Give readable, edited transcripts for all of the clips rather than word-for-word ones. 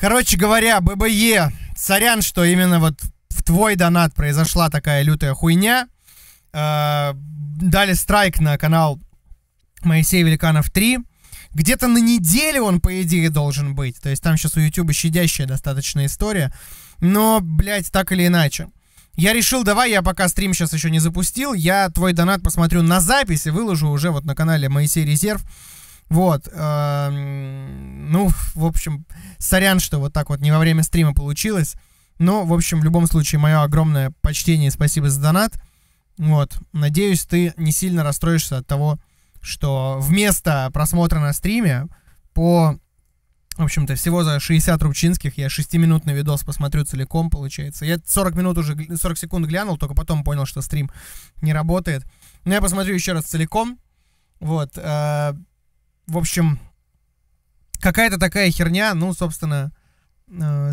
Короче говоря, ББЕ, сорян, что именно вот в твой донат произошла такая лютая хуйня. Дали страйк на канал Моисей Великанов 3. Где-то на неделю он, по идее, должен быть. То есть там сейчас у Ютуба щадящая достаточно история. Но, блядь, так или иначе. Я решил, давай, я пока стрим сейчас еще не запустил, я твой донат посмотрю на записи, выложу уже вот на канале Моисей Резерв. Вот. Ну, в общем, сорян, что вот так вот не во время стрима получилось. Но, в общем, в любом случае, мое огромное почтение и спасибо за донат. Вот. Надеюсь, ты не сильно расстроишься от того, что вместо просмотра на стриме по, в общем-то, всего за 60 рубчинских я 6-минутный видос посмотрю целиком, получается. Я 40 секунд глянул, только потом понял, что стрим не работает. Но я посмотрю еще раз целиком. Вот. В общем, какая-то такая херня, ну, собственно,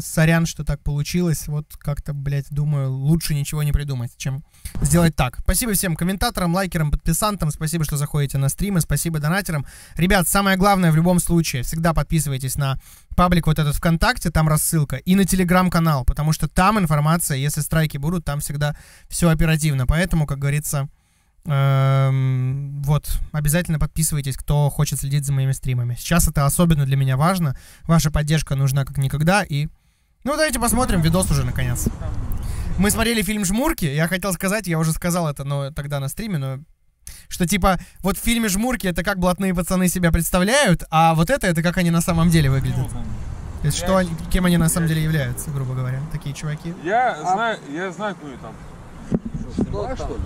сорян, что так получилось. Вот как-то, блядь, думаю, лучше ничего не придумать, чем сделать так. Спасибо всем комментаторам, лайкерам, подписантам. Спасибо, что заходите на стримы. Спасибо донатерам. Ребят, самое главное в любом случае, всегда подписывайтесь на паблик вот этот ВКонтакте, там рассылка, и на телеграм-канал, потому что там информация, если страйки будут, там всегда все оперативно. Поэтому, как говорится, вот, обязательно подписывайтесь, кто хочет следить за моими стримами. Сейчас это особенно для меня важно. Ваша поддержка нужна как никогда. И, ну, давайте посмотрим видос уже, наконец. Мы смотрели фильм «Жмурки». Я хотел сказать, я уже сказал это, но тогда на стриме, но... Что, типа, вот в фильме «Жмурки» это как блатные пацаны себя представляют, а вот это как они на самом деле выглядят. То есть, что, кем они на самом деле являются, грубо говоря, такие чуваки. Я знаю, кто там. Что что ли?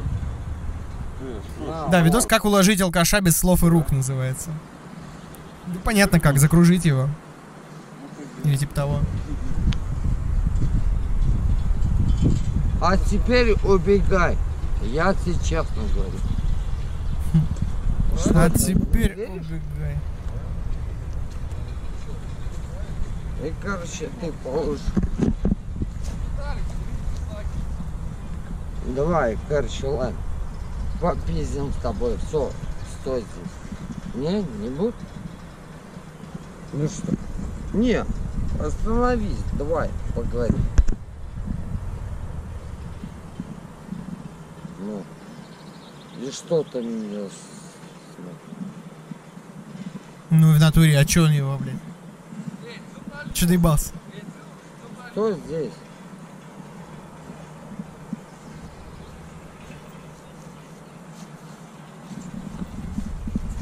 Да, видос «Как уложить алкаша без слов и рук» называется. Ну, понятно как, закружить его. Или типа того. А теперь убегай. Я тебе честно говорю. А теперь убегай. И, короче, ты положишь. Давай, короче, ладно. Попиздим с тобой. Все, стой здесь. Не будет? Ну что? Не, остановись, давай, поговорим. Ну, и что ты меня смотришь? Ну в натуре, а чё он его, блядь? Чё доебался? Кто здесь?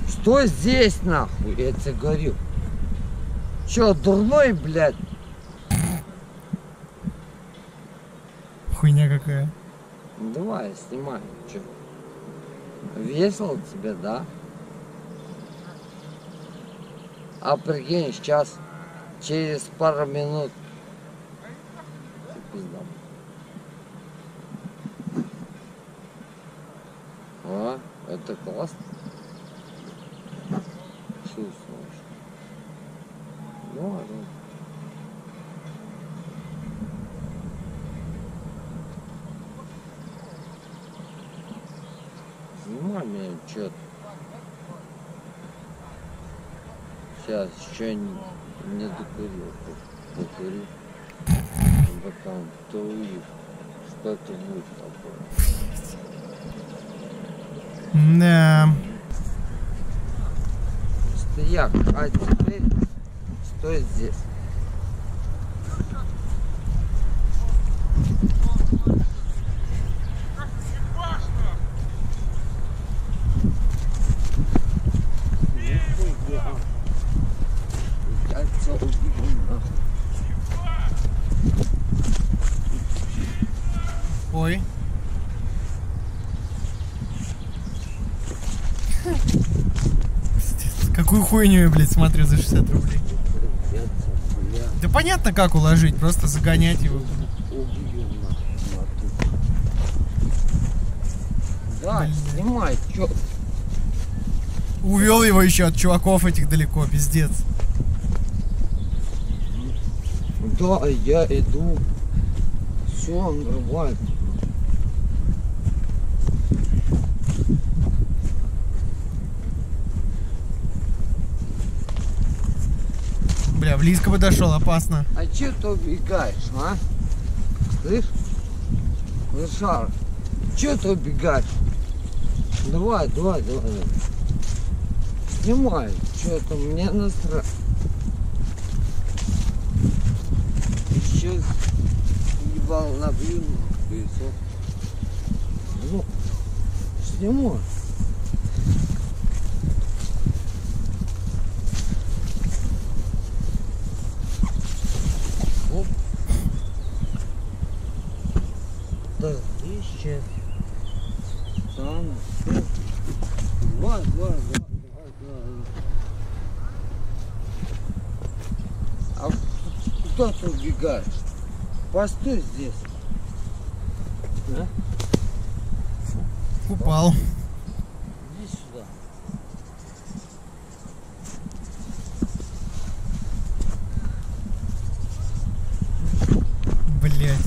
Что здесь, нахуй? Я тебе говорю. Чё, дурной, блядь? Хуйня какая. Давай, снимай. Чё? Весело тебе, да? А прикинь, сейчас, через пару минут. Пизда. А, это классно. Чувствуешь? Ну, ладно. Снимай меня, чё-то. Сейчас еще не докурил. Покурю. Потом ты увидишь, что это будет такое. Да. Стояк, а теперь стой здесь. Ой. Какую хуйню я, блядь, смотрю за 60 рублей. Да понятно, как уложить, просто загонять его. Да, Блин. снимай, чё? Увел его еще от чуваков этих далеко, пиздец. Да, я иду. Все нормально. Бля, близко подошел, опасно. А че ты убегаешь, а? Слышь? Лошара, че ты убегаешь? Давай. Снимай, что-то мне насрать. Сейчас ебал набью, и все. Ну, снимай. Оп. Да, и сейчас. Там, два. А куда ты убегаешь? Постой здесь. А? Упал. Иди сюда. Блять.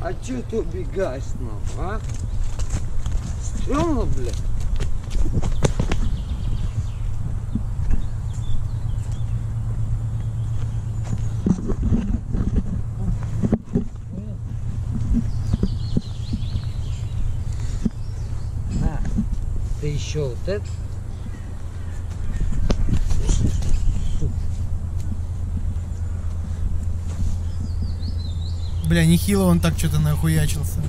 А чё ты убегаешь, а? Стрёмно, блядь. На, ты еще вот это. Бля, нехило он так что-то нахуячился.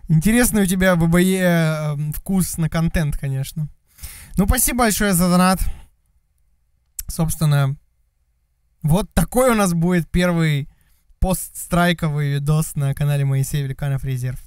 Интересный у тебя, ББЕ, вкус на контент, конечно. Ну, спасибо большое за донат. Собственно, вот такой у нас будет первый постстрайковый видос на канале Моисей Великанов Резерв.